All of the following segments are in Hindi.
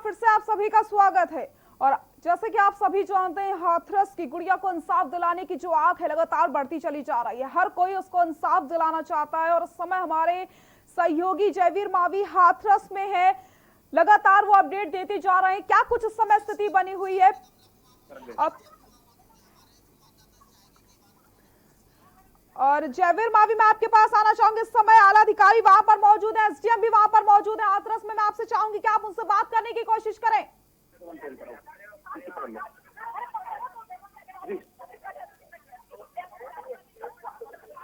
फिर से आप सभी का स्वागत है। और जैसे कि आप सभी जानते हैं, हाथरस की गुड़िया को इंसाफ दिलाने की जो आग है लगातार बढ़ती चली जा रही है। हर कोई उसको इंसाफ दिलाना चाहता है और इस समय हमारे सहयोगी जयवीर मावी हाथरस में है। लगातार वो अपडेट देते जा रहे हैं। क्या कुछ इस समय स्थिति बनी हुई है अब? और जयवीर मावी, मैं आपके पास आना चाहूंगी। इस समय आला अधिकारी वहां पर मौजूद है, एसडीएम भी वहां पर मौजूद है हाथरस में। मैं आपसे चाहूंगी कि आप उनसे बात करने की कोशिश करें।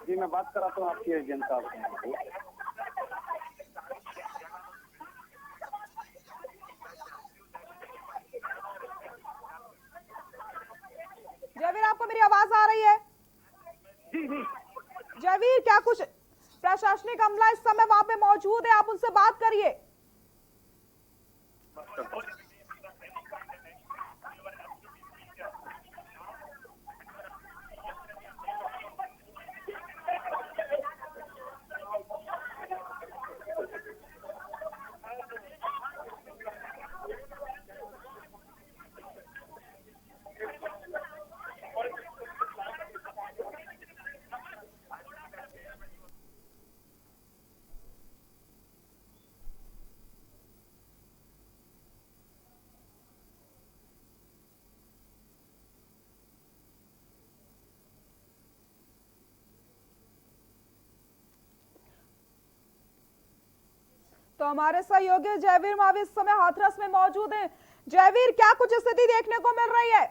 जी मैं बात कराता हूँ आपके एजेंट साहब से। जयवीर, आपको मेरी आवाज आ रही है? जी जी जयवीर, क्या कुछ प्रशासनिक अमला इस समय वहां पे मौजूद है? आप उनसे बात करिए। तो हमारे सहयोगी जयवीर मावी इस समय हाथरस में मौजूद हैं। जयवीर, क्या कुछ स्थिति देखने को मिल रही है?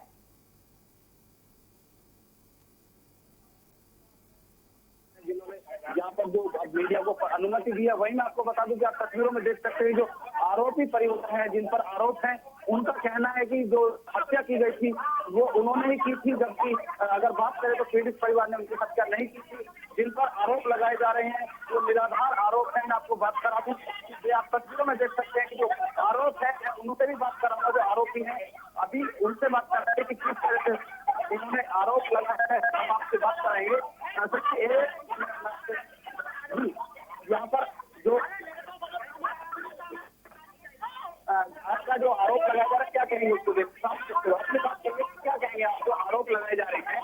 यहाँ पर जो मीडिया को अनुमति दी है, वही मैं आपको बता दूं कि आप तस्वीरों में देख सकते हैं जो आरोपी परिवार हैं, जिन पर आरोप है, उनका कहना है कि जो हत्या की गई थी वो उन्होंने ही की थी, जबकि अगर बात करें तो पीड़ित परिवार ने उनकी हत्या नहीं की थी। जिन पर आरोप लगाए जा रहे हैं वो निराधार आरोप है। मैं आपको बात करा दूं, आप तस्वीरों में देख सकते हैं कि जो आरोप है उनसे भी बात कराऊंगा, जो आरोपी है अभी उनसे बात कर रहे हैं कि किस तरह से उन्होंने आरोप लगाया है। हम आपसे बात कराएंगे। यहाँ पर जो आपका जो आरोप लगाया जा रहा है, क्या कहेंगे उसको अपनी बात करेंगे, क्या कहेंगे आप जो आरोप लगाए जा रहे हैं?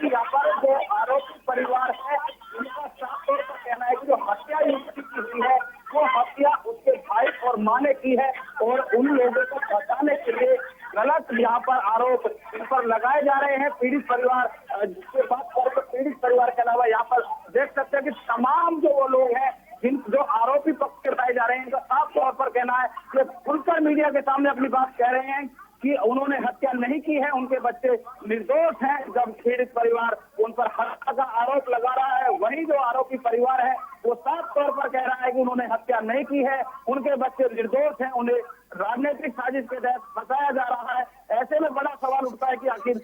यहाँ पर जो आरोपी परिवार है उनका साफ तौर पर कहना है कि जो हत्या युवती की हुई है वो हत्या उसके भाई और माँ ने की है, और उन लोगों को बचाने के लिए गलत यहाँ पर आरोप इन पर लगाए जा रहे हैं। पीड़ित परिवार जिससे बात करें तो पीड़ित परिवार के अलावा यहाँ पर देख सकते हैं कि तमाम जो वो लोग हैं जिन जो आरोपी पक्ष के बताए जा रहे हैं, इनका साफ तौर पर कहना है कि खुलकर मीडिया के सामने अपनी बात कह रहे हैं कि उन्होंने हत्या नहीं की है, उनके बच्चे निर्दोष हैं। जब पीड़ित परिवार उन पर हत्या का आरोप लगा रहा है, वही जो आरोपी परिवार है वो साफ तौर पर कह रहा है कि उन्होंने हत्या नहीं की है, उनके बच्चे निर्दोष हैं, उन्हें राजनीतिक साजिश के तहत फंसाया जा रहा है। ऐसे में बड़ा सवाल उठता है कि आखिर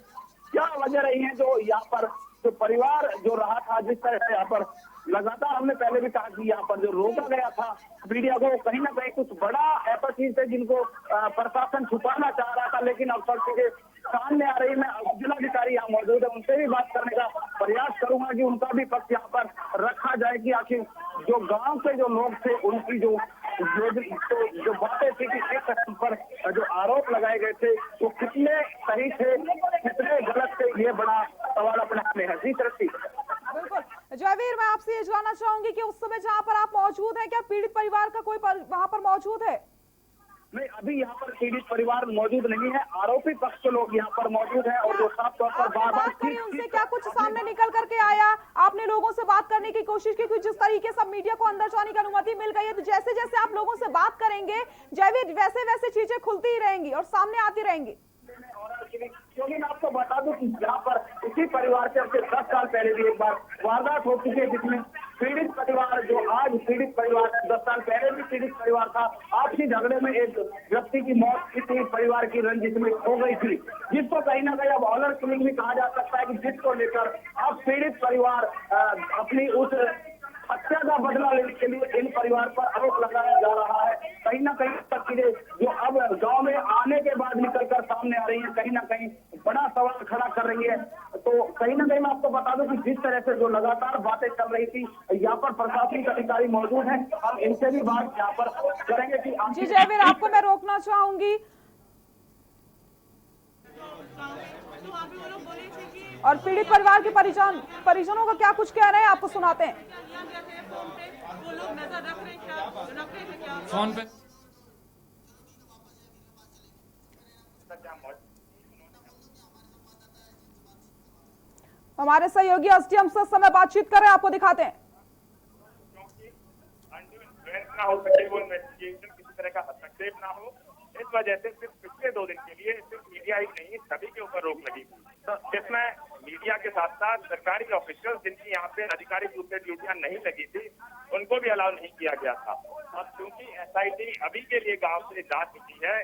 क्या वजह रही है जो यहाँ पर जो परिवार जो रहा था, जिस तरह से यहाँ पर लगातार हमने पहले भी कहा कि यहाँ पर जो रोका गया था मीडिया को, कहीं ना कहीं कुछ बड़ा ऐसा चीज है जिनको प्रशासन छुपाना चाह रहा था, लेकिन अब सब चीजें सामने आ रही। मैं जिलाधिकारी यहाँ मौजूद है, उनसे भी बात करने का प्रयास करूंगा कि उनका भी पक्ष यहाँ पर रखा जाए कि आखिर जो गांव के जो लोग थे उनकी जो बातें थी कि एक तरह पर जो आरोप लगाए गए थे वो कितने सही थे कितने गलत थे, ये बड़ा सवाल अपने आप में है। जी तरक्की। बिल्कुल जयवीर, मैं आपसे ये जानना चाहूंगी कि उस समय जहां पर आप मौजूद हैं, क्या पीड़ित परिवार का कोई वहां पर मौजूद है? नहीं, अभी यहाँ पर पीड़ित परिवार मौजूद नहीं है, आरोपी पक्ष के लोग यहाँ पर मौजूद हैं और जो साफ तौर पर बार-बार उनसे क्या कुछ सामने निकल करके आया? आपने लोगों से बात करने की कोशिश की? जिस तरीके से मीडिया को अंदर जाने की अनुमति मिल गई है, तो जैसे जैसे आप लोगों से बात करेंगे जयवीर, वैसे वैसे चीजें खुलती ही रहेंगी और सामने आती रहेंगी। क्योंकि मैं आपको बता दूं कि यहाँ पर इसी परिवार से अब से 10 साल पहले भी एक बार वारदात हो चुकी है, जिसमें पीड़ित परिवार जो आज पीड़ित परिवार 10 साल पहले भी पीड़ित परिवार था, आपसी झगड़े में एक व्यक्ति की मौत की थी, परिवार की रंजिश में हो गई थी, जिसको कहीं ना कहीं अब ऑनर किलिंग भी कहा जा सकता है कि जिसको लेकर अब पीड़ित परिवार अपनी उस हत्या का बदला लेने के लिए इन परिवार पर आरोप लगाया जा रहा है। कहीं ना कहीं तस्वीरें जो अब गांव में आने के बाद निकलकर सामने आ रही है, कहीं ना कहीं बड़ा सवाल खड़ा कर रही है। तो कहीं ना कहीं मैं आपको बता दूं कि जिस तरह से जो लगातार बातें चल रही थी, यहाँ पर प्रशासनिक अधिकारी मौजूद हैं, हम इनसे भी बात यहाँ पर करेंगे कि जी जयवीर, आपको मैं रोकना चाहूंगी। और पीड़ित परिवार के परिजनों का क्या कुछ कह रहे हैं, आपको सुनाते हैं। फोन पे हमारे सहयोगी एसडीएम से समय बातचीत कर रहे हैं, आपको दिखाते हैं। ना हो सके, वो इन्वेस्टिगेशन किसी तरह का हस्तक्षेप ना हो, इस वजह से सिर्फ पिछले 2 दिन के लिए सिर्फ मीडिया ही नहीं सभी के ऊपर रोक लगी, तो जिसमें मीडिया के साथ साथ सरकारी ऑफिशियल जिनकी यहाँ पे आधिकारिक रूप से ड्यूटियां नहीं लगी थी उनको भी अलाउ नहीं किया गया था। अब क्योंकि एसआईटी अभी के लिए गाँव से जा चुकी है,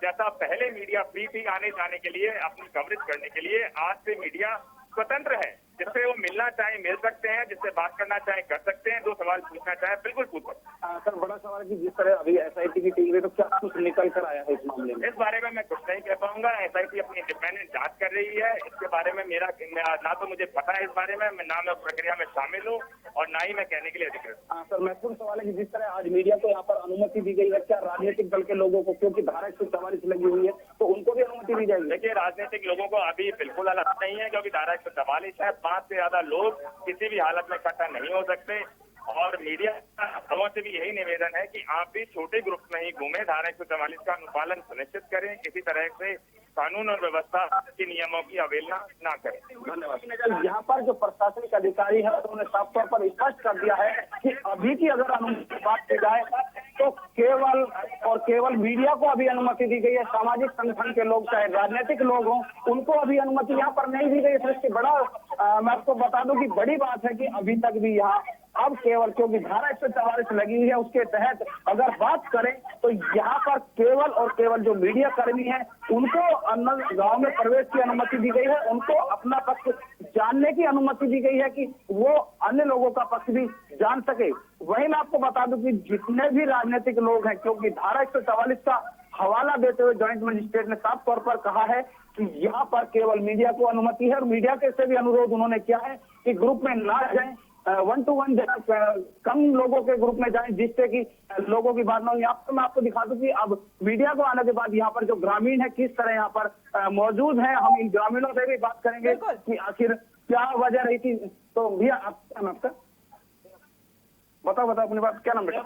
जैसा पहले मीडिया फ्री थी आने जाने के लिए, अपनी कवरेज करने के लिए, आज से मीडिया स्वतंत्र है, जिससे वो मिलना चाहे मिल सकते हैं, जिससे बात करना चाहे कर सकते हैं, जो सवाल पूछना चाहे बिल्कुल पूछ सकते हैं। सर बड़ा सवाल है कि जिस तरह अभी एसआईटी की टीम है, तो क्या कुछ निकल कर आया है इस मामले में? इस बारे में मैं कुछ नहीं कह पाऊंगा, एसआईटी अपनी इंडिपेंडेंट जांच कर रही है, इसके बारे में मेरा ना तो मुझे पता है इस बारे में, ना मैं प्रक्रिया में शामिल हूँ और ना ही मैं कहने के लिए अधिकृत। सर महत्वपूर्ण सवाल है कि जिस तरह आज मीडिया को यहाँ पर अनुमति दी गई है, क्या राजनीतिक दल के लोगों को, क्योंकि धारा 144 लगी हुई है, तो उनको भी अनुमति दी जाएगी? देखिए, राजनीतिक लोगों को अभी बिल्कुल अलग नहीं है, क्योंकि धारा 144 है, 5 से ज्यादा लोग किसी भी हालत में इकट्ठा नहीं हो सकते। और मीडिया लोगों से भी यही निवेदन है कि आप भी छोटे ग्रुप में ही घूमे, धारा 144 का अनुपालन सुनिश्चित करें, किसी तरह से कानून और व्यवस्था के नियमों की अवहेलना न करें। धन्यवाद। यहाँ पर जो प्रशासनिक अधिकारी है उन्होंने साफ तौर पर स्पष्ट कर दिया है कि अभी की अगर अनुमति की बात की जाए तो केवल और केवल मीडिया को अभी अनुमति दी गई है, सामाजिक संगठन के लोग चाहे राजनीतिक लोग हों उनको अभी अनुमति यहाँ पर नहीं दी गई है। इसकी बड़ा मैं आपको बता दूं कि बड़ी बात है कि अभी तक भी यहाँ अब केवल क्योंकि धारा 144 लगी हुई है, उसके तहत अगर बात करें तो यहाँ पर केवल और केवल जो मीडिया कर्मी है उनको अंदर गांव में प्रवेश की अनुमति दी गई है, उनको अपना पक्ष जानने की अनुमति दी गई है कि वो अन्य लोगों का पक्ष भी जान सके। वही मैं आपको बता दूं कि जितने भी राजनीतिक लोग हैं, क्योंकि धारा 144 का हवाला देते हुए जॉइंट मजिस्ट्रेट ने साफ तौर पर कहा है कि यहाँ पर केवल मीडिया को अनुमति है, और मीडिया के से भी अनुरोध उन्होंने किया है कि ग्रुप में ना जाएं, 1-to-1 कम लोगों के ग्रुप में जाएं, जिससे कि लोगों की बात ना हो। यहाँ पर मैं आपको दिखा दूं कि अब मीडिया को आने के बाद यहाँ पर जो ग्रामीण है किस तरह यहाँ पर मौजूद है, हम इन ग्रामीणों से भी बात करेंगे कि आखिर क्या वजह रही थी। तो भैया आपका बताओ अपनी बात, क्या नाम बेटा?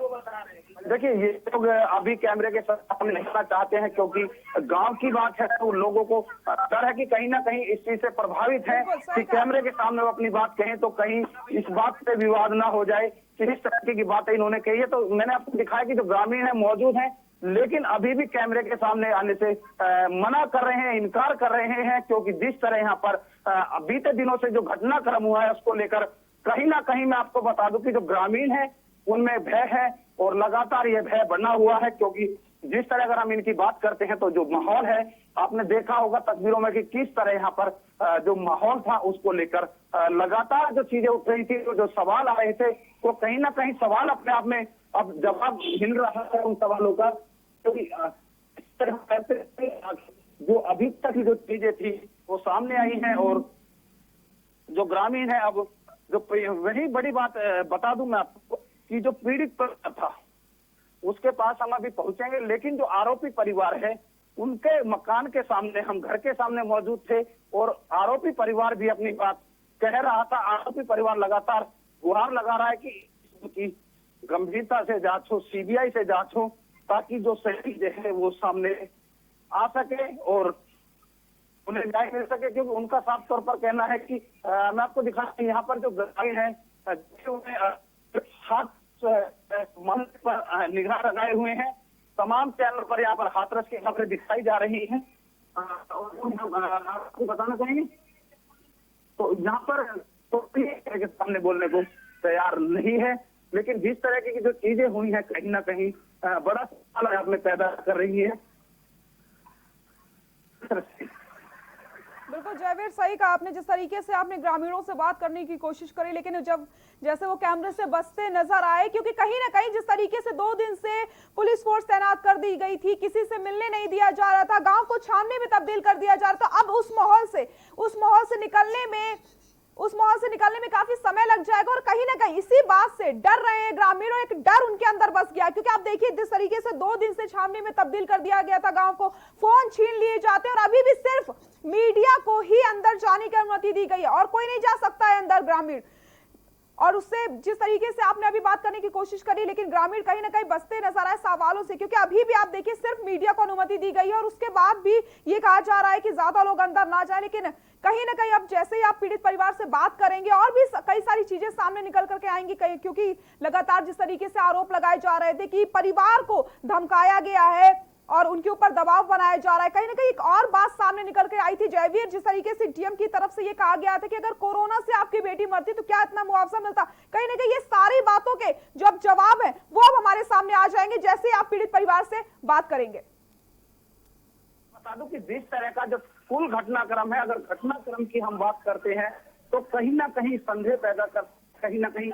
देखिए, ये लोग अभी कैमरे के सामने नहीं आना चाहते हैं क्योंकि गांव की बात है, तो लोगों को डर है कि कहीं ना कहीं इस चीज से प्रभावित है कि कैमरे के सामने वो अपनी बात कहें तो कहीं इस बात पे विवाद ना हो जाए, इस तरह की बातें इन्होंने कही है। तो मैंने आपको दिखाया कि जो ग्रामीण है मौजूद है, लेकिन अभी भी कैमरे के सामने आने से मना कर रहे हैं, इनकार कर रहे हैं, क्योंकि जिस तरह यहाँ पर बीते दिनों से जो घटनाक्रम हुआ है उसको लेकर कहीं ना कहीं मैं आपको बता दूं कि जो ग्रामीण है उनमें भय है, और लगातार यह भय बना हुआ है। क्योंकि जिस तरह अगर हम इनकी बात करते हैं तो जो माहौल है, आपने देखा होगा तस्वीरों में कि किस तरह यहाँ पर जो माहौल था उसको लेकर लगातार जो चीजें उठ रही थी, जो सवाल आ रहे थे, वो कहीं ना कहीं सवाल अपने आप में अब जवाब मिल रहा है उन सवालों का। क्योंकि जो अभी तक जो चीजें थी वो सामने आई हैं, और जो ग्रामीण है, अब जो वही बड़ी बात बता दूं मैं आपको कि जो पीड़ित था उसके पास हम अभी पहुंचेंगे, लेकिन जो आरोपी परिवार है उनके मकान के सामने, हम घर के सामने मौजूद थे, और आरोपी परिवार भी अपनी बात कह रहा था। आरोपी परिवार लगातार गुहार लगा रहा है कि उनकी गंभीरता से जांच हो, सीबीआई से जांच हो, ताकि जो सही है वो सामने आ सके और उन्हें न्याय मिल सके। क्योंकि उनका साफ तौर पर कहना है कि मैं आपको दिखाता हूं, यहाँ पर जो ग्रामीण है हाथ मन पर निगाह लगाए हुए हैं, तमाम चैनल पर यहाँ पर हाथरस की खबरें दिखाई जा रही हैं। आपको बताना चाहेंगे तो यहाँ पर तो सामने बोलने को तैयार नहीं है। लेकिन जिस तरह की जो चीजें हुई हैं कहीं ना कहीं बड़ा सवाल आप में पैदा कर रही है। बिल्कुल जयवीर, सही कहा आपने। जिस तरीके से आपने ग्रामीणों से बात करने की कोशिश करी, लेकिन जब जैसे वो कैमरे से बचते नजर आए, क्योंकि कहीं ना कहीं जिस तरीके से 2 दिन से पुलिस फोर्स तैनात कर दी गई थी, किसी से मिलने नहीं दिया जा रहा था, गांव को छावनी में तब्दील कर दिया जा रहा था, अब उस माहौल से निकलने में काफी समय लग जाएगा। और कहीं ना कहीं इसी बात से डर रहे हैं ग्रामीण, और एक डर उनके अंदर बस गया, क्योंकि आप देखिए जिस तरीके से 2 दिन से छावनी में तब्दील कर दिया गया था गांव को, फोन छीन लिए जाते हैं और अभी भी सिर्फ मीडिया को ही अंदर जाने की अनुमति दी गई है और कोई नहीं जा सकता है अंदर ग्रामीण। और उससे जिस तरीके से आपने अभी बात करने की कोशिश करी, लेकिन ग्रामीण कहीं ना कहीं बसते नजर आए सवालों से, क्योंकि अभी भी आप देखिए सिर्फ मीडिया को अनुमति दी गई है और उसके बाद भी ये कहा जा रहा है कि ज्यादा लोग अंदर ना जाए। लेकिन कहीं ना कहीं अब जैसे ही आप पीड़ित परिवार से बात करेंगे और भी कई सारी चीजें सामने निकल करके आएंगी, क्योंकि लगातार जिस तरीके से आरोप लगाए जा रहे थे कि परिवार को धमकाया गया है और उनके ऊपर दबाव बनाया जा रहा है, कहीं ना कहीं एक और बात सामने निकल के आई थी जयवीर, जिस तरीके से डीएम की तरफ से ये कहा गया था कि अगर कोरोना से आपकी बेटी मरती तो क्या इतना मुआवजा मिलता। कहीं ना कहीं ये सारी बातों के जो अब जवाब है वो अब हमारे सामने आ जाएंगे जैसे आप पीड़ित परिवार से बात करेंगे। बता दूं कि जिस तरह का जो कुल घटनाक्रम है, अगर घटनाक्रम की हम बात करते हैं तो कहीं ना कहीं संदेह पैदा कर, कहीं ना कहीं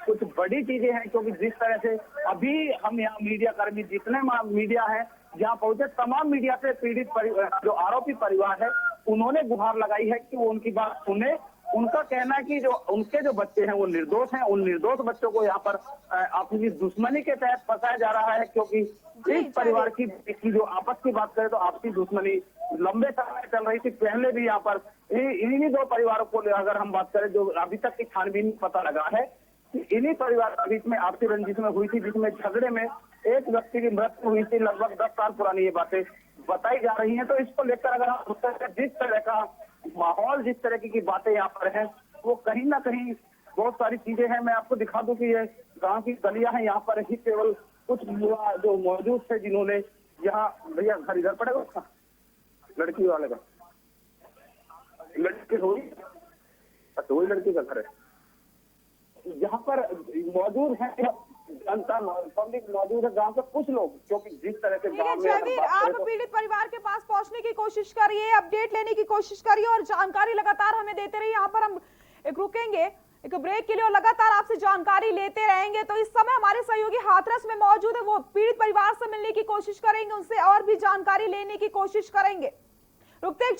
कुछ बड़ी चीजें हैं, क्योंकि जिस तरह से अभी हम यहाँ मीडिया कर्मी जितने मीडिया है जहाँ पहुंचे, तमाम मीडिया से पीड़ित जो आरोपी परिवार है उन्होंने गुहार लगाई है कि वो उनकी बात सुने। उनका कहना है कि जो उनके जो बच्चे हैं वो निर्दोष हैं, उन निर्दोष बच्चों को यहाँ पर आपसी दुश्मनी के तहत फंसाया जा रहा है, क्योंकि इस परिवार की जो आपस की बात करें तो आपसी दुश्मनी लंबे समय चल रही थी। पहले भी यहाँ पर इन्हीं 2 परिवारों को अगर हम बात करें, जो अभी तक की छानबीन पता लगा है कि इन्हीं परिवार के बीच में आपसी रंजिश में हुई थी, जिसमें झगड़े में एक व्यक्ति की मृत्यु हुई थी। लगभग 10 साल पुरानी ये बातें बताई जा रही हैं। तो इसको लेकर अगर हम जिस तरह का माहौल, जिस तरह की बातें यहाँ पर है, वो कहीं ना कहीं बहुत सारी चीजें हैं। मैं आपको दिखा दूं कि ये गांव की गलियां हैं, यहाँ पर ही केवल कुछ युवा जो मौजूद थे जिन्होंने यहाँ, भैया घर इधर पड़ेगा उसका, लड़की वाले का, लड़की हुई तो वही लड़की का घर है, यहाँ पर मौजूद है जनता, पब्लिक मौजूद है, गांव के कुछ लोग, क्योंकि जिस तरह से गांव में आप पीड़ित परिवार के पास पहुंचने की कोशिश करिए, अपडेट लेने की कोशिश करिए और जानकारी लगातार हमें देते रहिए। यहाँ पर हम एक रुकेंगे एक ब्रेक के लिए और लगातार आपसे जानकारी लेते रहेंगे। तो इस समय हमारे सहयोगी हाथरस में मौजूद है, वो पीड़ित परिवार से मिलने की कोशिश करेंगे, उनसे और भी जानकारी लेने की कोशिश करेंगे। रुकते एक